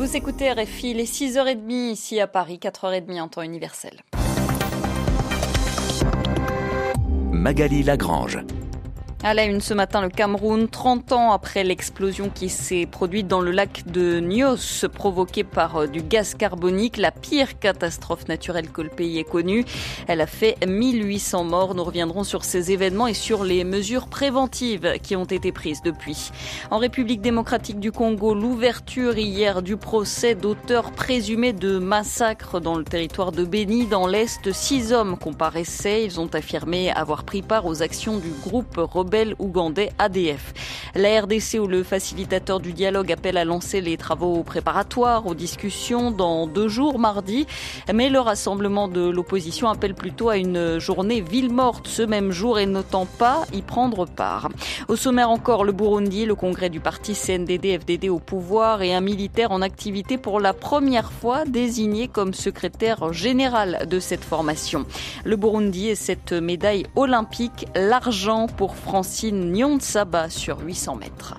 Vous écoutez RFI, il est 6h30 ici à Paris, 4h30 en temps universel. Magali Lagrange. À la une ce matin, le Cameroun, 30 ans après l'explosion qui s'est produite dans le lac de Nyos, provoquée par du gaz carbonique, la pire catastrophe naturelle que le pays ait connue. Elle a fait 1800 morts. Nous reviendrons sur ces événements et sur les mesures préventives qui ont été prises depuis. En République démocratique du Congo, l'ouverture hier du procès d'auteurs présumés de massacres dans le territoire de Beni, dans l'Est. 6 hommes comparaissaient. Ils ont affirmé avoir pris part aux actions du groupe rebelle ougandais ADF. La RDC, où le facilitateur du dialogue appelle à lancer les travaux préparatoires aux discussions dans 2 jours, mardi, mais le rassemblement de l'opposition appelle plutôt à une journée ville morte ce même jour et n'entend pas y prendre part. Au sommaire encore, le Burundi, le congrès du parti CNDD-FDD au pouvoir et un militaire en activité pour la première fois désigné comme secrétaire général de cette formation. Le Burundi et cette médaille olympique, l'argent pour Francine Nyonsaba sur 800 mètres.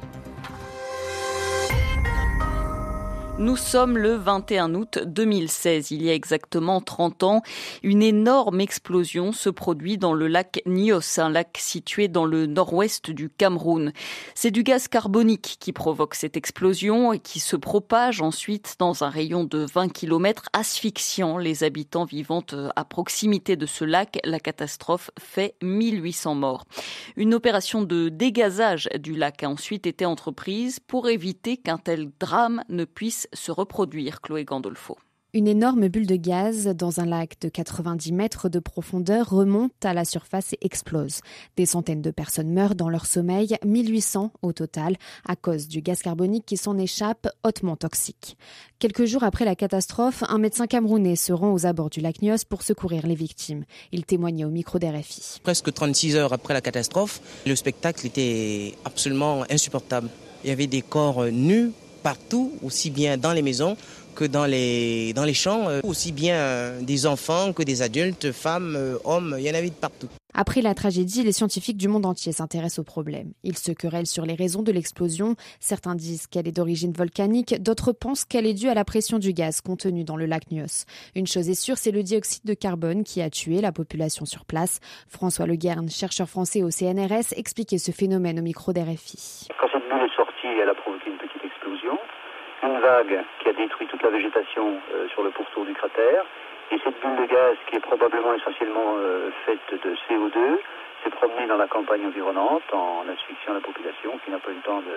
Nous sommes le 21 août 2016. Il y a exactement 30 ans, une énorme explosion se produit dans le lac Nyos, un lac situé dans le nord-ouest du Cameroun. C'est du gaz carbonique qui provoque cette explosion et qui se propage ensuite dans un rayon de 20 km, asphyxiant les habitants vivant à proximité de ce lac. La catastrophe fait 1800 morts. Une opération de dégazage du lac a ensuite été entreprise pour éviter qu'un tel drame ne puisse se reproduire. Chloé Gandolfo. Une énorme bulle de gaz dans un lac de 90 mètres de profondeur remonte à la surface et explose. Des centaines de personnes meurent dans leur sommeil, 1800 au total, à cause du gaz carbonique qui s'en échappe, hautement toxique. Quelques jours après la catastrophe, un médecin camerounais se rend aux abords du lac Nyos pour secourir les victimes. Il témoignait au micro d'RFI. Presque 36 heures après la catastrophe, le spectacle était absolument insupportable. Il y avait des corps nus partout, aussi bien dans les maisons que dans les champs, aussi bien des enfants que des adultes, femmes, hommes, il y en avait de partout. Après la tragédie, les scientifiques du monde entier s'intéressent au problème. Ils se querellent sur les raisons de l'explosion. Certains disent qu'elle est d'origine volcanique, d'autres pensent qu'elle est due à la pression du gaz contenu dans le lac Nyos. Une chose est sûre, c'est le dioxyde de carbone qui a tué la population sur place. François Le Guern, chercheur français au CNRS, expliquait ce phénomène au micro d'RFI. Quand cette bulle est sortie, elle a provoqué une petite explosion. Une vague qui a détruit toute la végétation sur le pourtour du cratère. Et cette bulle de gaz, qui est probablement essentiellement faite de CO2, s'est promenée dans la campagne environnante en asphyxiant la population qui n'a pas eu le temps de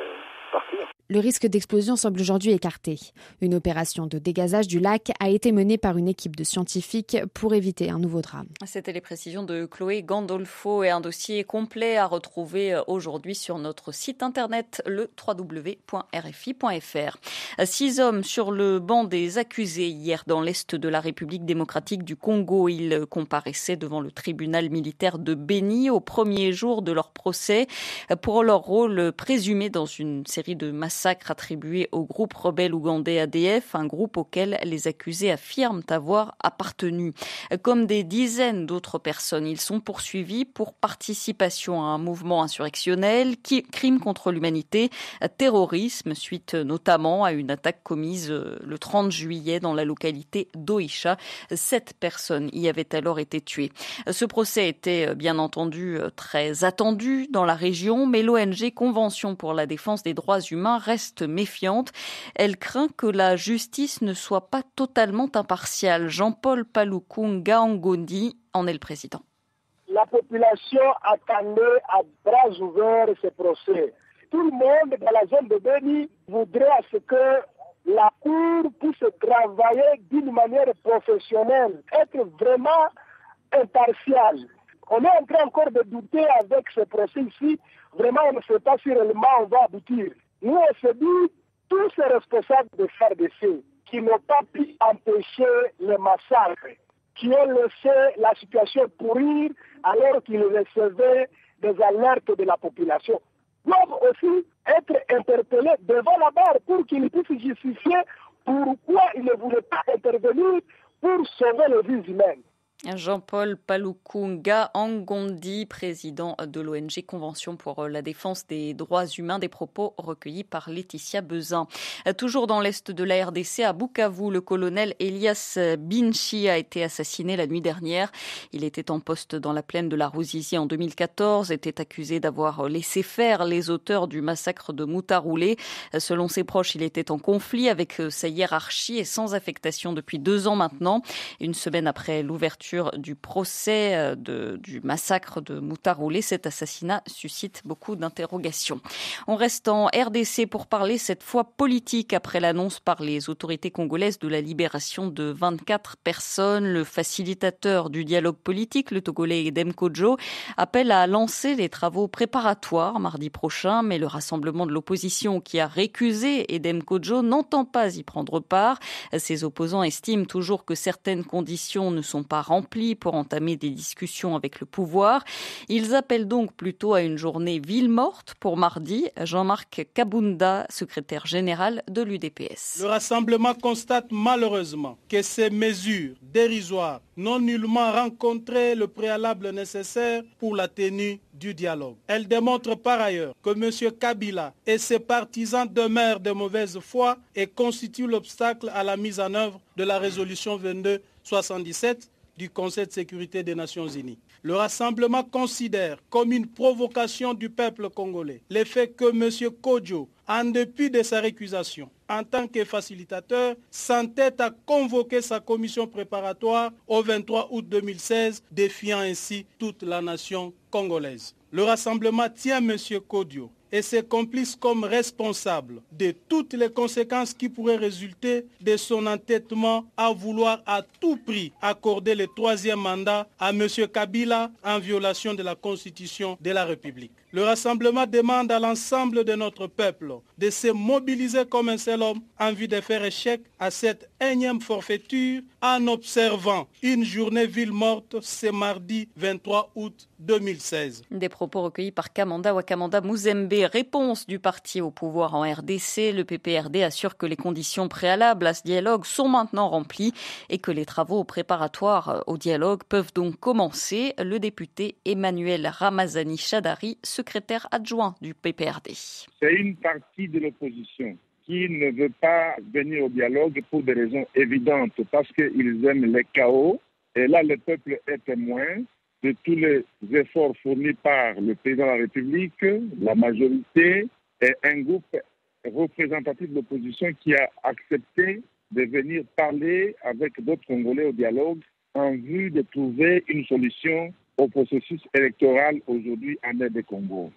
partir. Le risque d'explosion semble aujourd'hui écarté. Une opération de dégazage du lac a été menée par une équipe de scientifiques pour éviter un nouveau drame. C'était les précisions de Chloé Gandolfo et un dossier complet à retrouver aujourd'hui sur notre site internet, le www.rfi.fr. 6 hommes sur le banc des accusés hier dans l'est de la République démocratique du Congo. Ils comparaissaient devant le tribunal militaire de Beni au premier jour de leur procès pour leur rôle présumé dans une série de massacres attribués au groupe rebelle ougandais ADF, un groupe auquel les accusés affirment avoir appartenu. Comme des dizaines d'autres personnes, ils sont poursuivis pour participation à un mouvement insurrectionnel, crime contre l'humanité, terrorisme, suite notamment à une attaque commise le 30 juillet dans la localité d'Oicha. 7 personnes y avaient alors été tuées. Ce procès était bien entendu très attendu dans la région, mais l'ONG Convention pour la défense des droits humains reste méfiante. Elle craint que la justice ne soit pas totalement impartiale. Jean-Paul Paluku Ngaongondi en est le président. La population attendait à bras ouverts ce procès. Tout le monde dans la zone de Beni voudrait à ce que la Cour puisse travailler d'une manière professionnelle, être vraiment impartiale. On est en train encore de douter avec ce procès ici. Vraiment, on ne sait pas si réellement on va aboutir. Nous, on se dit, tous ces responsables de FARDC qui n'ont pas pu empêcher le massacre, qui ont laissé la situation pourrir alors qu'ils recevaient des alertes de la population, doivent aussi être interpellés devant la barre pour qu'ils puissent justifier pourquoi ils ne voulaient pas intervenir pour sauver les vies humaines. Jean-Paul Paluku Ngondi, président de l'ONG Convention pour la défense des droits humains, des propos recueillis par Laetitia Bezin. Toujours dans l'est de la RDC, à Bukavu, le colonel Elias Binchi a été assassiné la nuit dernière. Il était en poste dans la plaine de la Ruzizi en 2014, était accusé d'avoir laissé faire les auteurs du massacre de Mutaroulé. Selon ses proches, il était en conflit avec sa hiérarchie et sans affectation depuis 2 ans maintenant. Une semaine après l'ouverture du procès du massacre de Mutaroulé, cet assassinat suscite beaucoup d'interrogations. On reste en RDC pour parler cette fois politique après l'annonce par les autorités congolaises de la libération de 24 personnes. Le facilitateur du dialogue politique, le Togolais Edem Kodjo, appelle à lancer les travaux préparatoires mardi prochain, mais le rassemblement de l'opposition qui a récusé Edem Kodjo n'entend pas y prendre part. Ses opposants estiment toujours que certaines conditions ne sont pas remplies pour entamer des discussions avec le pouvoir. Ils appellent donc plutôt à une journée ville morte pour mardi. Jean-Marc Kabunda, secrétaire général de l'UDPS. Le rassemblement constate malheureusement que ces mesures dérisoires n'ont nullement rencontré le préalable nécessaire pour la tenue du dialogue. Elles démontrent par ailleurs que M. Kabila et ses partisans demeurent de mauvaise foi et constituent l'obstacle à la mise en œuvre de la résolution 2277 du Conseil de sécurité des Nations Unies. Le rassemblement considère comme une provocation du peuple congolais le fait que M. Kodjo, en dépit de sa récusation, en tant que facilitateur, s'entête à convoquer sa commission préparatoire au 23 août 2016, défiant ainsi toute la nation congolaise. Le rassemblement tient M. Kodjo et ses complices comme responsables de toutes les conséquences qui pourraient résulter de son entêtement à vouloir à tout prix accorder le 3e mandat à M. Kabila en violation de la Constitution de la République. Le rassemblement demande à l'ensemble de notre peuple de se mobiliser comme un seul homme en vue de faire échec à cette énième forfaiture en observant une journée ville morte ce mardi 23 août 2016. Des propos recueillis par Kamanda Wakamanda Muzembe. Réponse du parti au pouvoir en RDC. Le PPRD assure que les conditions préalables à ce dialogue sont maintenant remplies et que les travaux préparatoires au dialogue peuvent donc commencer. Le député Emmanuel Ramazani Chadari, secrétaire adjoint du PPRD. C'est une partie de l'opposition qui ne veut pas venir au dialogue pour des raisons évidentes, parce qu'ils aiment les chaos. Et là, le peuple est témoin de tous les efforts fournis par le président de la République, la majorité et un groupe représentatif de l'opposition qui a accepté de venir parler avec d'autres Congolais au dialogue en vue de trouver une solution au processus électoral aujourd'hui en RD-Congo.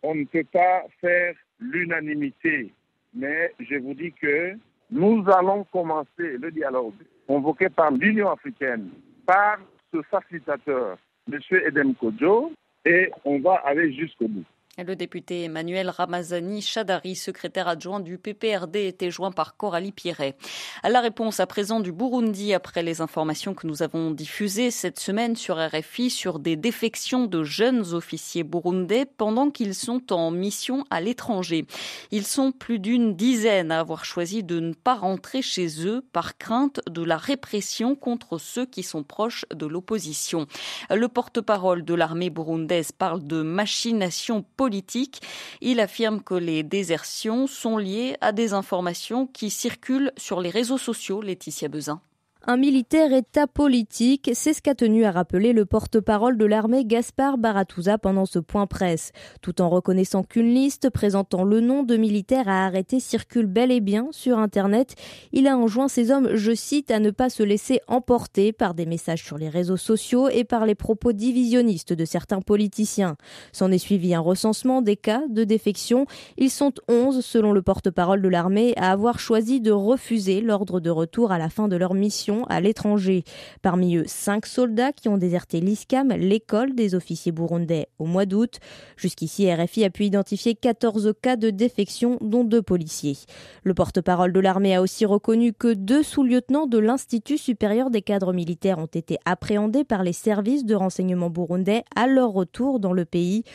On ne peut pas faire l'unanimité, mais je vous dis que nous allons commencer le dialogue convoqué par l'Union africaine, par ce facilitateur, M. Edem Kodjo, et on va aller jusqu'au bout. Le député Emmanuel Ramazani Chadari, secrétaire adjoint du PPRD, était joint par Coralie Pierret. À la réponse à présent du Burundi après les informations que nous avons diffusées cette semaine sur RFI sur des défections de jeunes officiers burundais pendant qu'ils sont en mission à l'étranger. Ils sont plus d'une dizaine à avoir choisi de ne pas rentrer chez eux par crainte de la répression contre ceux qui sont proches de l'opposition. Le porte-parole de l'armée burundaise parle de machination politique. Il affirme que les désertions sont liées à des informations qui circulent sur les réseaux sociaux. Laetitia Bezin. Un militaire est apolitique, c'est ce qu'a tenu à rappeler le porte-parole de l'armée Gaspard Baratuza pendant ce point presse. Tout en reconnaissant qu'une liste présentant le nom de militaires à arrêter circule bel et bien sur Internet, il a enjoint ses hommes, je cite, à ne pas se laisser emporter par des messages sur les réseaux sociaux et par les propos divisionnistes de certains politiciens. S'en est suivi un recensement des cas de défection. Ils sont 11, selon le porte-parole de l'armée, à avoir choisi de refuser l'ordre de retour à la fin de leur mission à l'étranger. Parmi eux, 5 soldats qui ont déserté l'ISCAM, l'école des officiers burundais, au mois d'août. Jusqu'ici, RFI a pu identifier 14 cas de défection, dont 2 policiers. Le porte-parole de l'armée a aussi reconnu que 2 sous-lieutenants de l'Institut supérieur des cadres militaires ont été appréhendés par les services de renseignement burundais à leur retour dans le pays.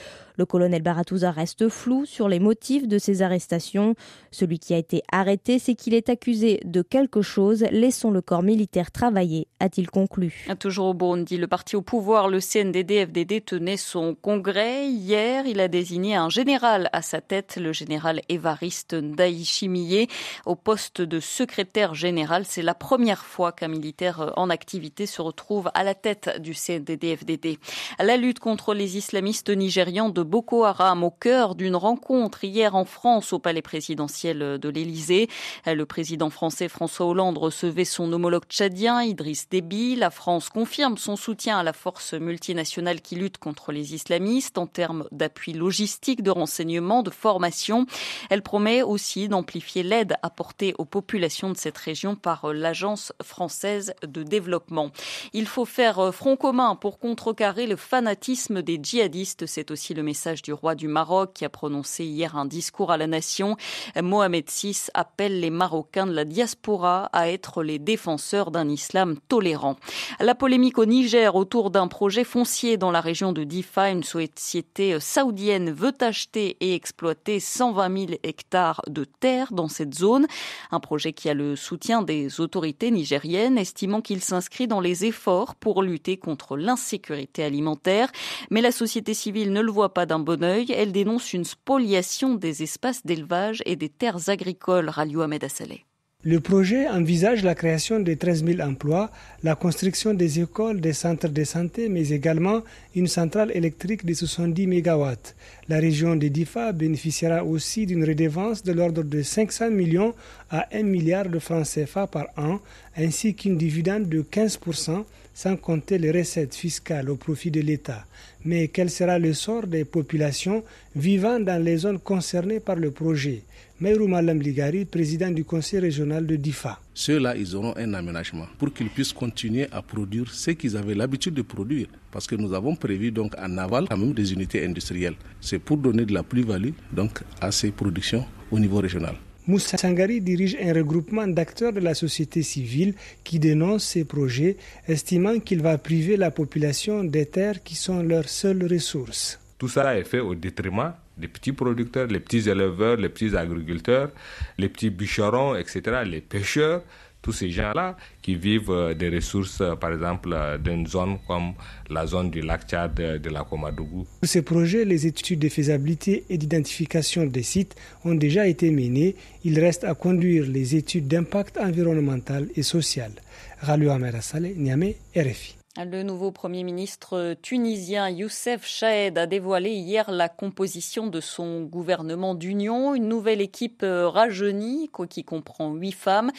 Le colonel Baratouza reste flou sur les motifs de ces arrestations. Celui qui a été arrêté, c'est qu'il est accusé de quelque chose. Laissons le corps militaire travailler, a-t-il conclu. Toujours au Burundi, le parti au pouvoir, le CNDD-FDD, tenait son congrès. Hier, il a désigné un général à sa tête, le général Évariste Ndayishimiye, au poste de secrétaire général. C'est la première fois qu'un militaire en activité se retrouve à la tête du CNDD-FDD. La lutte contre les islamistes nigérians de Boko Haram au cœur d'une rencontre hier en France au palais présidentiel de l'Élysée. Le président français François Hollande recevait son homologue tchadien Idriss Déby. La France confirme son soutien à la force multinationale qui lutte contre les islamistes en termes d'appui logistique, de renseignement, de formation. Elle promet aussi d'amplifier l'aide apportée aux populations de cette région par l'Agence française de développement. Il faut faire front commun pour contrecarrer le fanatisme des djihadistes. C'est aussi le message du roi du Maroc qui a prononcé hier un discours à la nation. Mohamed VI appelle les Marocains de la diaspora à être les défenseurs d'un islam tolérant. La polémique au Niger autour d'un projet foncier dans la région de Difa, une société saoudienne veut acheter et exploiter 120 000 hectares de terre dans cette zone. Un projet qui a le soutien des autorités nigériennes, estimant qu'il s'inscrit dans les efforts pour lutter contre l'insécurité alimentaire. Mais la société civile ne le voit pas d'un bon œil. Elle dénonce une spoliation des espaces d'élevage et des terres agricoles. Ralio Ahmed Assaleh. Le projet envisage la création de 13 000 emplois, la construction des écoles, des centres de santé, mais également une centrale électrique de 70 MW. La région de Difa bénéficiera aussi d'une redevance de l'ordre de 500 millions à 1 milliard de francs CFA par an, ainsi qu'une dividende de 15%, sans compter les recettes fiscales au profit de l'État. Mais quel sera le sort des populations vivant dans les zones concernées par le projet ? Meirou Malam Ligari, président du conseil régional de Difa. Ceux-là, ils auront un aménagement pour qu'ils puissent continuer à produire ce qu'ils avaient l'habitude de produire. Parce que nous avons prévu donc en aval quand même des unités industrielles. C'est pour donner de la plus-value donc à ces productions au niveau régional. Moussa Sangari dirige un regroupement d'acteurs de la société civile qui dénonce ces projets, estimant qu'il va priver la population des terres qui sont leurs seules ressources. Tout ça est fait au détriment des petits producteurs, les petits éleveurs, les petits agriculteurs, les petits bûcherons, etc., les pêcheurs, tous ces gens-là qui vivent des ressources, par exemple, d'une zone comme la zone du lac Tchad de la Komadougou. Pour ces projets, les études de faisabilité et d'identification des sites ont déjà été menées. Il reste à conduire les études d'impact environnemental et social. Ralio Ahmed Assaleh, Niamey, RFI. Le nouveau Premier ministre tunisien Youssef Chahed a dévoilé hier la composition de son gouvernement d'union. Une nouvelle équipe rajeunie qui comprend 8 femmes.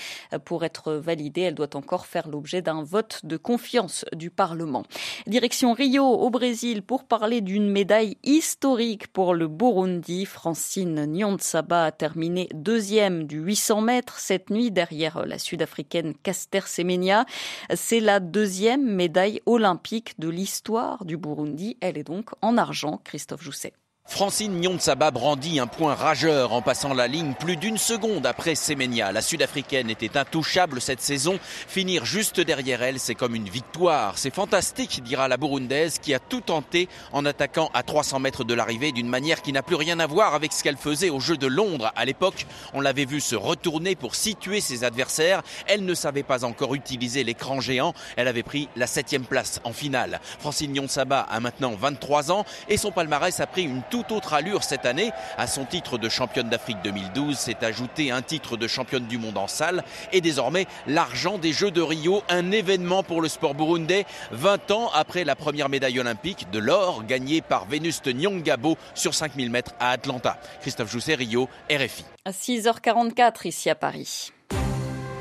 Pour être validée, elle doit encore faire l'objet d'un vote de confiance du Parlement. Direction Rio au Brésil pour parler d'une médaille historique pour le Burundi. Francine Niyonsaba a terminé deuxième du 800 mètres cette nuit derrière la Sud-Africaine Caster Semenya. C'est la deuxième médaille olympique de l'histoire du Burundi. Elle est donc en argent. Christophe Jousset. Francine Niyonsaba brandit un point rageur en passant la ligne plus d'une seconde après Semenya. La Sud-Africaine était intouchable cette saison. Finir juste derrière elle, c'est comme une victoire. C'est fantastique, dira la Burundaise qui a tout tenté en attaquant à 300 mètres de l'arrivée d'une manière qui n'a plus rien à voir avec ce qu'elle faisait aux Jeux de Londres. À l'époque, on l'avait vue se retourner pour situer ses adversaires. Elle ne savait pas encore utiliser l'écran géant. Elle avait pris la 7e place en finale. Francine Niyonsaba a maintenant 23 ans et son palmarès a pris une toute autre allure cette année. À son titre de championne d'Afrique 2012 s'est ajouté un titre de championne du monde en salle et désormais l'argent des Jeux de Rio, un événement pour le sport burundais 20 ans après la première médaille olympique de l'or gagnée par Vénuste Nyongabo sur 5000 mètres à Atlanta. Christophe Jousset, Rio, RFI. À 6h44 ici à Paris.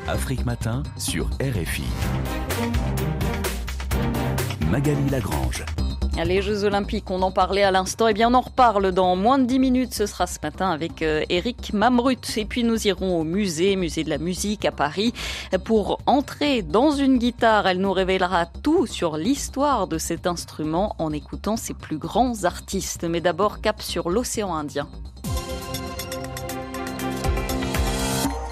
Afrique Matin sur RFI. Magali Lagrange. Les Jeux Olympiques, on en parlait à l'instant. Eh bien, on en reparle dans moins de 10 minutes. Ce sera ce matin avec Eric Mamrut. Et puis, nous irons au musée de la musique à Paris. Pour entrer dans une guitare, elle nous révélera tout sur l'histoire de cet instrument en écoutant ses plus grands artistes. Mais d'abord, cap sur l'océan Indien.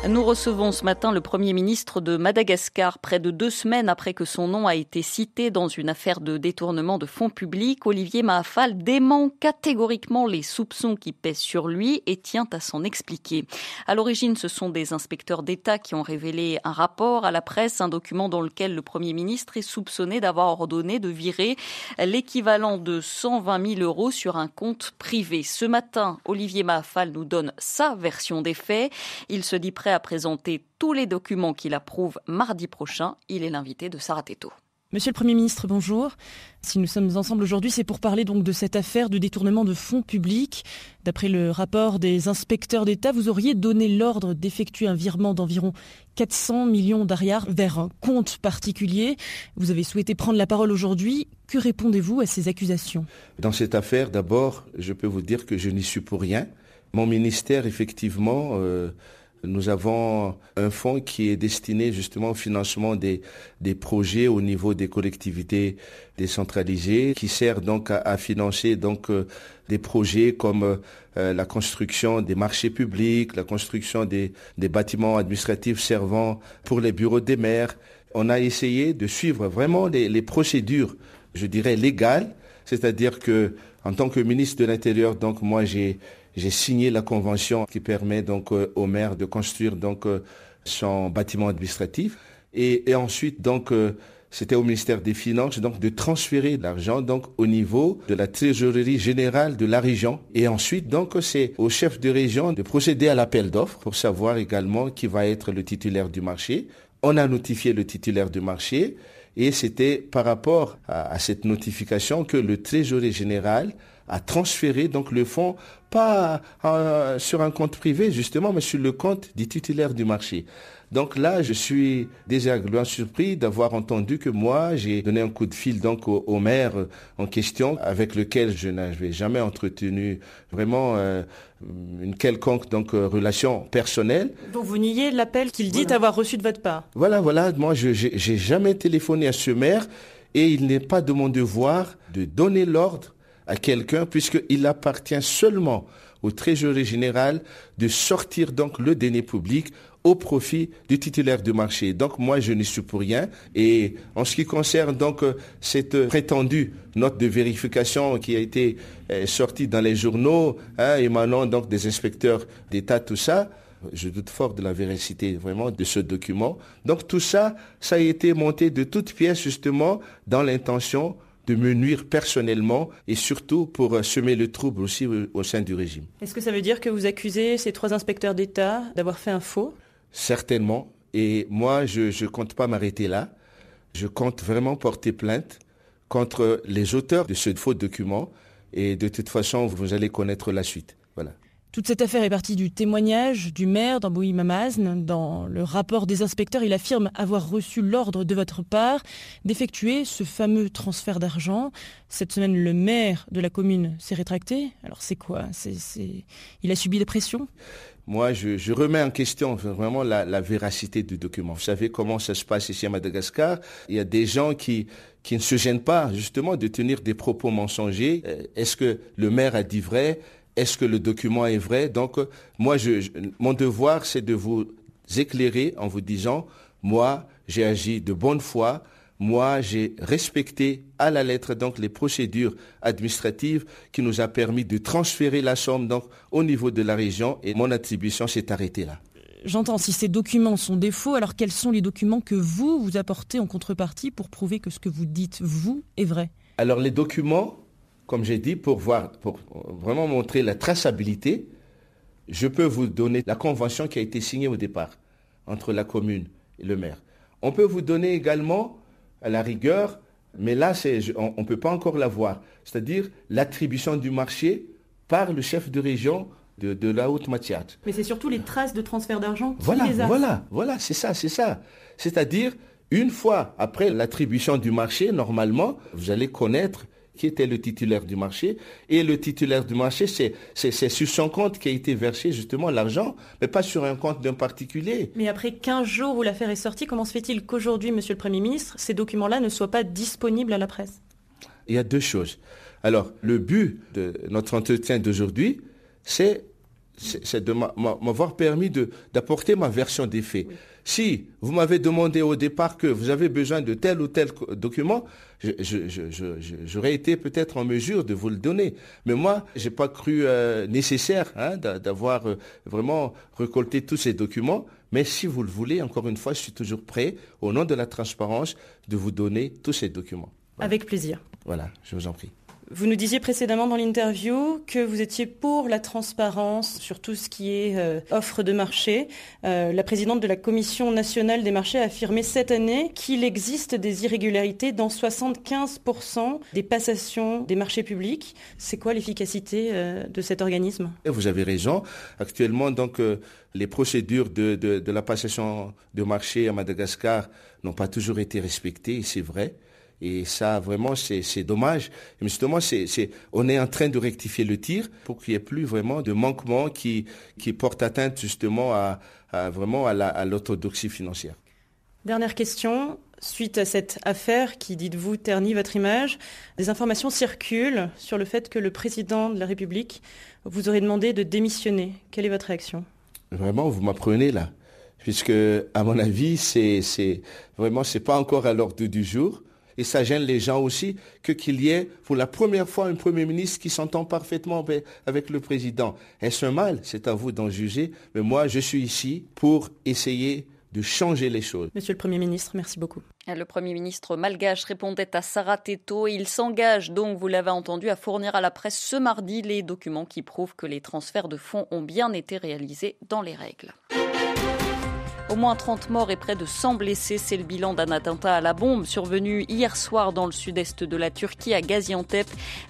Nous recevons ce matin le Premier ministre de Madagascar. Près de 2 semaines après que son nom a été cité dans une affaire de détournement de fonds publics, Olivier Mahafal dément catégoriquement les soupçons qui pèsent sur lui et tient à s'en expliquer. À l'origine, ce sont des inspecteurs d'État qui ont révélé un rapport à la presse, un document dans lequel le Premier ministre est soupçonné d'avoir ordonné de virer l'équivalent de 120 000 € sur un compte privé. Ce matin, Olivier Mahafal nous donne sa version des faits. Il se dit prêt à présenter tous les documents qui l'approuvent mardi prochain. Il est l'invité de Sarah Théto. Monsieur le Premier ministre, bonjour. Si nous sommes ensemble aujourd'hui, c'est pour parler donc de cette affaire de détournement de fonds publics. D'après le rapport des inspecteurs d'État, vous auriez donné l'ordre d'effectuer un virement d'environ 400 millions d'ariars vers un compte particulier. Vous avez souhaité prendre la parole aujourd'hui. Que répondez-vous à ces accusations ? Dans cette affaire, d'abord, je peux vous dire que je n'y suis pour rien. Mon ministère, effectivement, nous avons un fonds qui est destiné justement au financement des projets au niveau des collectivités décentralisées, qui sert donc à financer des projets comme la construction des marchés publics, la construction des bâtiments administratifs servant pour les bureaux des maires. On a essayé de suivre vraiment les procédures, je dirais légales, c'est-à-dire que en tant que ministre de l'Intérieur, donc moi j'ai signé la convention qui permet donc au maire de construire donc son bâtiment administratif et ensuite donc c'était au ministère des Finances donc de transférer l'argent donc au niveau de la trésorerie générale de la région et ensuite donc c'est au chef de région de procéder à l'appel d'offres pour savoir également qui va être le titulaire du marché. On a notifié le titulaire du marché et c'était par rapport à cette notification que le trésorier général a transféré donc le fonds pas sur un compte privé justement, mais sur le compte du titulaire du marché. Donc là, je suis désagréablement surpris d'avoir entendu que moi, j'ai donné un coup de fil donc au maire en question, avec lequel je n'avais jamais entretenu vraiment une quelconque donc relation personnelle. Donc vous niez l'appel qu'il dit avoir reçu de votre part. Voilà. Moi, j'ai jamais téléphoné à ce maire et il n'est pas de mon devoir de donner l'ordre à quelqu'un, puisqu'il appartient seulement au trésorier général de sortir donc le denier public au profit du titulaire du marché. Donc moi, je n'y suis pour rien. Et en ce qui concerne donc cette prétendue note de vérification qui a été sortie dans les journaux, émanant donc des inspecteurs d'État, tout ça, je doute fort de la véracité vraiment de ce document. Donc tout ça, ça a été monté de toutes pièces justement dans l'intention de me nuire personnellement et surtout pour semer le trouble aussi au sein du régime. Est-ce que ça veut dire que vous accusez ces 3 inspecteurs d'État d'avoir fait un faux ? Certainement. Et moi, je ne compte pas m'arrêter là. Je compte vraiment porter plainte contre les auteurs de ce faux document. Et de toute façon, vous allez connaître la suite. Voilà. Toute cette affaire est partie du témoignage du maire d'Amboui Mamazne. Dans le rapport des inspecteurs, il affirme avoir reçu l'ordre de votre part d'effectuer ce fameux transfert d'argent. Cette semaine, le maire de la commune s'est rétracté. Alors c'est quoi ? Il a subi des pressions ? Moi, je remets en question vraiment la véracité du document. Vous savez comment ça se passe ici à Madagascar ? Il y a des gens qui ne se gênent pas justement de tenir des propos mensongers. Est-ce que le maire a dit vrai ? Est-ce que le document est vrai ? Donc, moi, mon devoir, c'est de vous éclairer en vous disant, moi, j'ai agi de bonne foi, moi, j'ai respecté à la lettre donc les procédures administratives qui nous a permis de transférer la somme donc au niveau de la région et mon attribution s'est arrêtée là. J'entends, si ces documents sont des faux, alors quels sont les documents que vous apportez en contrepartie pour prouver que ce que vous dites, vous, est vrai ? Alors, les documents, comme j'ai dit, pour vraiment montrer la traçabilité, je peux vous donner la convention qui a été signée au départ entre la commune et le maire. On peut vous donner également, à la rigueur, mais là, on ne peut pas encore l'avoir, c'est-à-dire l'attribution du marché par le chef de région de la Haute-Mathiate. Mais c'est surtout les traces de transfert d'argent qui voilà, les a. Voilà, c'est ça. C'est-à-dire, une fois après l'attribution du marché, normalement, vous allez connaître qui était le titulaire du marché. Et le titulaire du marché, c'est sur son compte qui a été versé justement l'argent, mais pas sur un compte d'un particulier. Mais après 15 jours où l'affaire est sortie, comment se fait-il qu'aujourd'hui, Monsieur le Premier ministre, ces documents-là ne soient pas disponibles à la presse ? Il y a 2 choses. Alors, le but de notre entretien d'aujourd'hui, c'est c'est de m'avoir permis d'apporter ma version des faits. Oui. Si vous m'avez demandé au départ que vous avez besoin de tel ou tel document, j'aurais été peut-être en mesure de vous le donner. Mais moi, j'ai pas cru nécessaire d'avoir vraiment récolté tous ces documents. Mais si vous le voulez, encore une fois, je suis toujours prêt, au nom de la transparence, de vous donner tous ces documents. Voilà. Avec plaisir. Voilà, je vous en prie. Vous nous disiez précédemment dans l'interview que vous étiez pour la transparence sur tout ce qui est offre de marché. La présidente de la Commission nationale des marchés a affirmé cette année qu'il existe des irrégularités dans 75% des passations des marchés publics. C'est quoi l'efficacité de cet organisme ? Vous avez raison. Actuellement, donc, les procédures de la passation de marché à Madagascar n'ont pas toujours été respectées, c'est vrai. Et ça, vraiment, c'est dommage. Mais justement, on est en train de rectifier le tir pour qu'il n'y ait plus vraiment de manquements qui portent atteinte justement à l'orthodoxie financière. Dernière question. Suite à cette affaire qui, dites-vous, ternit votre image, des informations circulent sur le fait que le président de la République vous aurait demandé de démissionner. Quelle est votre réaction ? Vraiment, vous m'apprenez là. Puisque, à mon avis, c'est pas encore à l'ordre du jour. Et ça gêne les gens aussi qu'il y ait pour la première fois un Premier ministre qui s'entend parfaitement avec le président. Est-ce un mal ? C'est à vous d'en juger. Mais moi, je suis ici pour essayer de changer les choses. Monsieur le Premier ministre, merci beaucoup. Le Premier ministre malgache répondait à Sarah Teto. Il s'engage donc, vous l'avez entendu, à fournir à la presse ce mardi les documents qui prouvent que les transferts de fonds ont bien été réalisés dans les règles. Au moins 30 morts et près de 100 blessés, c'est le bilan d'un attentat à la bombe survenu hier soir dans le sud-est de la Turquie, à Gaziantep.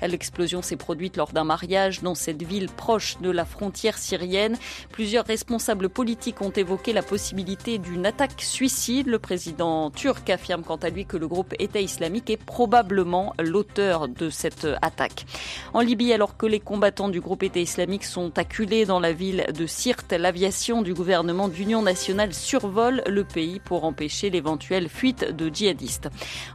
L'explosion s'est produite lors d'un mariage dans cette ville proche de la frontière syrienne. Plusieurs responsables politiques ont évoqué la possibilité d'une attaque suicide. Le président turc affirme quant à lui que le groupe État islamique est probablement l'auteur de cette attaque. En Libye, alors que les combattants du groupe État islamique sont acculés dans la ville de Sirte, l'aviation du gouvernement d'union nationale survole le pays pour empêcher l'éventuelle fuite de djihadistes.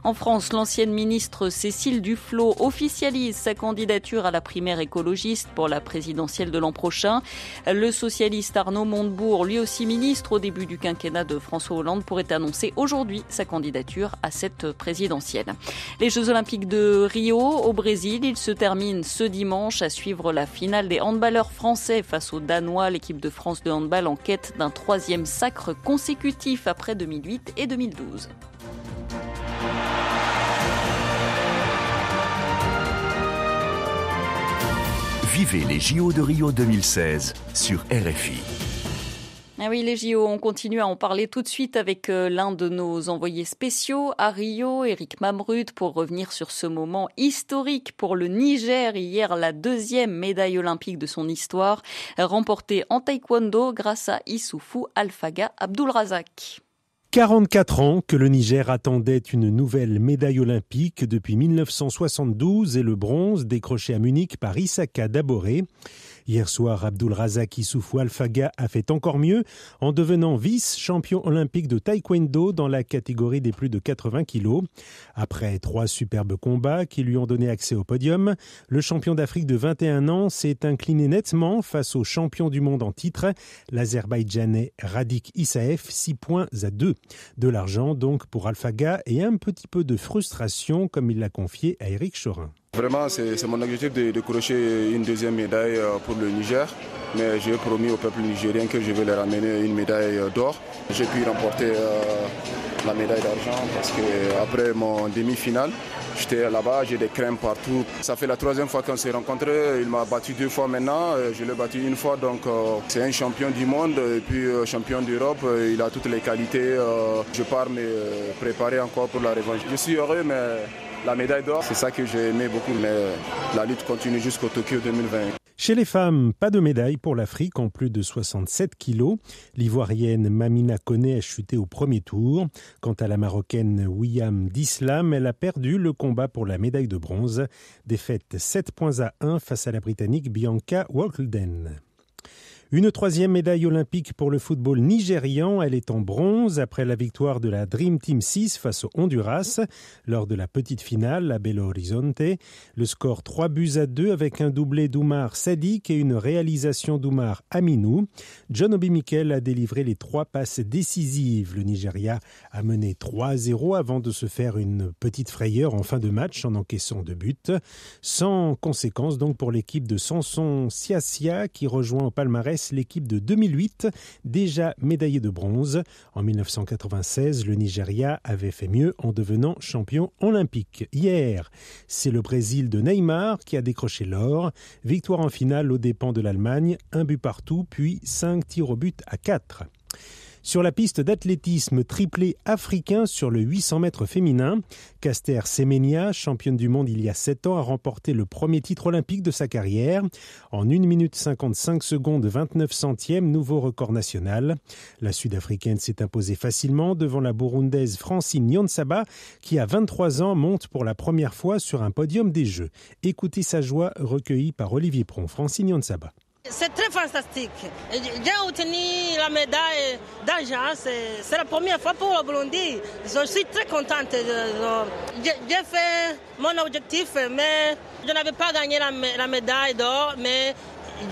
En France, l'ancienne ministre Cécile Duflot officialise sa candidature à la primaire écologiste pour la présidentielle de l'an prochain. Le socialiste Arnaud Montebourg, lui aussi ministre au début du quinquennat de François Hollande, pourrait annoncer aujourd'hui sa candidature à cette présidentielle. Les Jeux Olympiques de Rio au Brésil, ils se terminent ce dimanche à suivre la finale des handballeurs français face aux Danois, l'équipe de France de handball en quête d'un 3e sacre consécutif après 2008 et 2012. Vivez les JO de Rio 2016 sur RFI. Ah oui, les JO, on continue à en parler tout de suite avec l'un de nos envoyés spéciaux à Rio, Eric Mamrud, pour revenir sur ce moment historique pour le Niger. Hier, la 2e médaille olympique de son histoire, remportée en taekwondo grâce à Issoufou Alfaga Abdulrazak. 44 ans que le Niger attendait une nouvelle médaille olympique depuis 1972 et le bronze décroché à Munich par Issaka Daboré. Hier soir, Abdulrazak Issoufou Alfaga a fait encore mieux en devenant vice-champion olympique de taekwondo dans la catégorie des plus de 80 kilos. Après 3 superbes combats qui lui ont donné accès au podium, le champion d'Afrique de 21 ans s'est incliné nettement face au champion du monde en titre, l'Azerbaïdjanais Radik Issaev, 6 points à 2. De l'argent donc pour Alfaga et un petit peu de frustration comme il l'a confié à Éric Chorin. Vraiment, c'est mon objectif de décrocher une 2e médaille pour le Niger. Mais j'ai promis au peuple nigérien que je vais leur amener une médaille d'or. J'ai pu remporter la médaille d'argent parce qu'après mon demi-finale, j'étais là-bas, j'ai des crèmes partout. Ça fait la 3e fois qu'on s'est rencontrés. Il m'a battu 2 fois maintenant. Je l'ai battu 1 fois. Donc c'est un champion du monde et puis champion d'Europe. Il a toutes les qualités. Je pars me préparer encore pour la revanche. Je suis heureux, mais la médaille d'or, c'est ça que j'ai aimé beaucoup. Mais la lutte continue jusqu'au Tokyo 2020. Chez les femmes, pas de médaille pour l'Afrique en plus de 67 kilos. L'Ivoirienne Mamina Koné a chuté au premier tour. Quant à la Marocaine Wiam Dislam, elle a perdu le combat pour la médaille de bronze. Défaite 7 points à 1 face à la Britannique Bianca Walkden. Une troisième médaille olympique pour le football nigérian. Elle est en bronze après la victoire de la Dream Team 6 face au Honduras lors de la petite finale à Belo Horizonte. Le score 3-2 avec un doublé d'Oumar Sadiq et une réalisation d'Oumar Aminou. John Obi Mikel a délivré les 3 passes décisives. Le Nigeria a mené 3-0 avant de se faire une petite frayeur en fin de match en encaissant 2 buts. Sans conséquence donc pour l'équipe de Samson Siasia qui rejoint au palmarès l'équipe de 2008, déjà médaillée de bronze. En 1996, le Nigeria avait fait mieux en devenant champion olympique. Hier, c'est le Brésil de Neymar qui a décroché l'or. Victoire en finale aux dépens de l'Allemagne, 1 but partout, puis 5 tirs au but à 4. Sur la piste d'athlétisme, triplé africain sur le 800 mètres féminin, Caster Semenya, championne du monde il y a 7 ans, a remporté le premier titre olympique de sa carrière. En 1 minute 55 secondes 29 centièmes, nouveau record national. La Sud-Africaine s'est imposée facilement devant la Burundaise Francine Niyonsaba, qui à 23 ans monte pour la première fois sur un podium des Jeux. Écoutez sa joie recueillie par Olivier Pron. Francine Niyonsaba. C'est très fantastique. J'ai obtenu la médaille d'argent. C'est la première fois pour le Burundi. Je suis très contente. J'ai fait mon objectif, mais je n'avais pas gagné la médaille d'or. Mais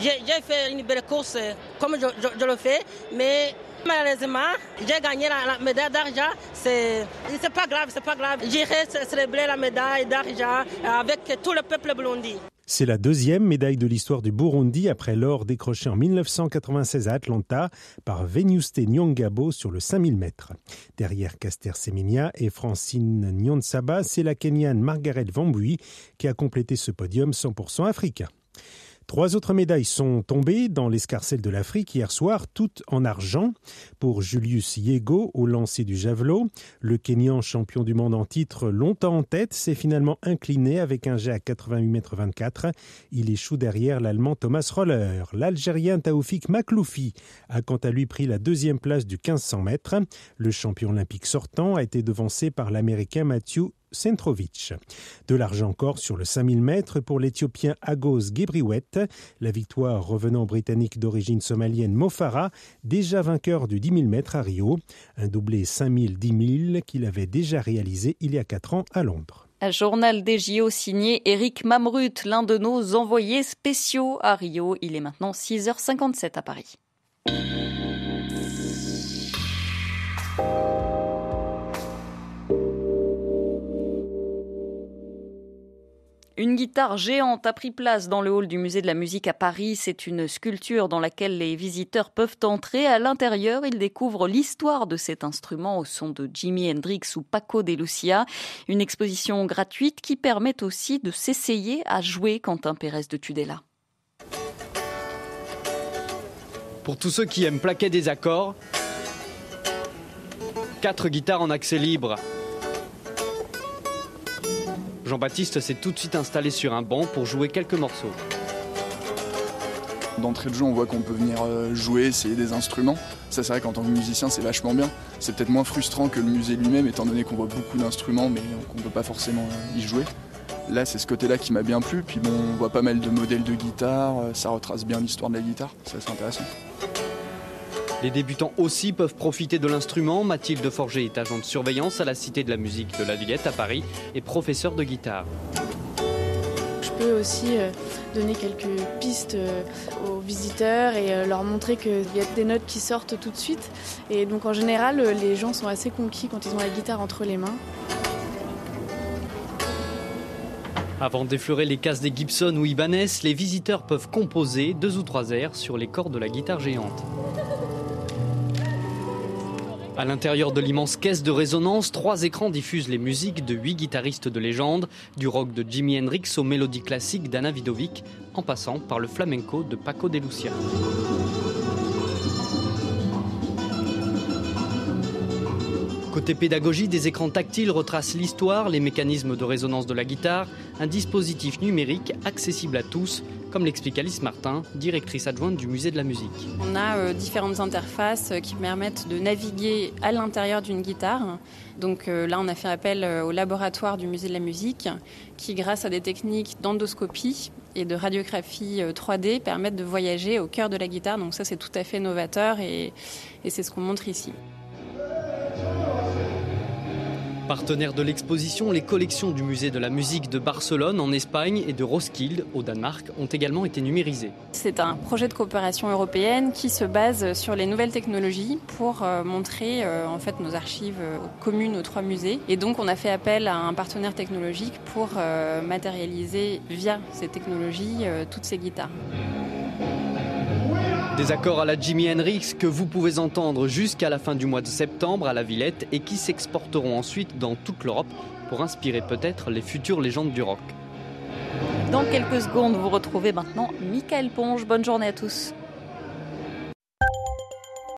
j'ai fait une belle course comme je le fais. Mais malheureusement, j'ai gagné la médaille d'argent. C'est pas grave. J'irai célébrer la médaille d'argent avec tout le peuple burundi. C'est la deuxième médaille de l'histoire du Burundi après l'or décroché en 1996 à Atlanta par Venuste Nyongabo sur le 5000 mètres. Derrière Caster Semenya et Francine Niyonsaba, c'est la Kenyane Margaret Wambui qui a complété ce podium 100% africain. 3 autres médailles sont tombées dans l'escarcelle de l'Afrique hier soir, toutes en argent. Pour Julius Yego au lancer du javelot, le Kenyan champion du monde en titre longtemps en tête s'est finalement incliné avec un jet à 88,24 m. Il échoue derrière l'Allemand Thomas Roller. L'Algérien Taoufik Makloufi a quant à lui pris la 2e place du 1500 mètres. Le champion olympique sortant a été devancé par l'Américain Matthew Centrovic. De l'argent encore sur le 5000 mètres pour l'Éthiopien Agos Gebriwet. La victoire revenant au Britannique d'origine somalienne Mo Farah, déjà vainqueur du 10 000 mètres à Rio. Un doublé 5000-10 000 qu'il avait déjà réalisé il y a 4 ans à Londres. Un journal des JO signé Eric Mamrut, l'un de nos envoyés spéciaux à Rio. Il est maintenant 6h57 à Paris. Une guitare géante a pris place dans le hall du musée de la musique à Paris. C'est une sculpture dans laquelle les visiteurs peuvent entrer. À l'intérieur, ils découvrent l'histoire de cet instrument au son de Jimi Hendrix ou Paco de Lucia. Une exposition gratuite qui permet aussi de s'essayer à jouer. Quentin Pérez de Tudela. Pour tous ceux qui aiment plaquer des accords, 4 guitares en accès libre. Jean-Baptiste s'est tout de suite installé sur un banc pour jouer quelques morceaux. D'entrée de jeu, on voit qu'on peut venir jouer, essayer des instruments. Ça, c'est vrai qu'en tant que musicien, c'est vachement bien. C'est peut-être moins frustrant que le musée lui-même, étant donné qu'on voit beaucoup d'instruments, mais qu'on ne peut pas forcément y jouer. Là, c'est ce côté-là qui m'a bien plu. Puis bon, on voit pas mal de modèles de guitare, ça retrace bien l'histoire de la guitare, c'est assez intéressant. Les débutants aussi peuvent profiter de l'instrument. Mathilde Forger est agent de surveillance à la Cité de la musique de la Villette à Paris et professeure de guitare. Je peux aussi donner quelques pistes aux visiteurs et leur montrer qu'il y a des notes qui sortent tout de suite. Et donc en général, les gens sont assez conquis quand ils ont la guitare entre les mains. Avant d'effleurer les cases des Gibson ou Ibanez, les visiteurs peuvent composer 2 ou 3 airs sur les cordes de la guitare géante. À l'intérieur de l'immense caisse de résonance, 3 écrans diffusent les musiques de 8 guitaristes de légende, du rock de Jimi Hendrix aux mélodies classiques d'Anna Vidovic, en passant par le flamenco de Paco de Lucia. Côté pédagogie, des écrans tactiles retracent l'histoire, les mécanismes de résonance de la guitare, un dispositif numérique accessible à tous, comme l'explique Alice Martin, directrice adjointe du musée de la musique. On a différentes interfaces qui permettent de naviguer à l'intérieur d'une guitare. Donc là, on a fait appel au laboratoire du musée de la musique qui, grâce à des techniques d'endoscopie, et de radiographie 3D permettent de voyager au cœur de la guitare. Donc ça, c'est tout à fait novateur et c'est ce qu'on montre ici. Partenaires de l'exposition, les collections du musée de la musique de Barcelone en Espagne et de Roskilde au Danemark ont également été numérisées. C'est un projet de coopération européenne qui se base sur les nouvelles technologies pour montrer en fait nos archives communes aux 3 musées. Et donc on a fait appel à un partenaire technologique pour matérialiser via ces technologies toutes ces guitares. Des accords à la Jimi Hendrix que vous pouvez entendre jusqu'à la fin du mois de septembre à la Villette et qui s'exporteront ensuite dans toute l'Europe pour inspirer peut-être les futures légendes du rock. Dans quelques secondes, vous retrouvez maintenant Michael Ponge. Bonne journée à tous.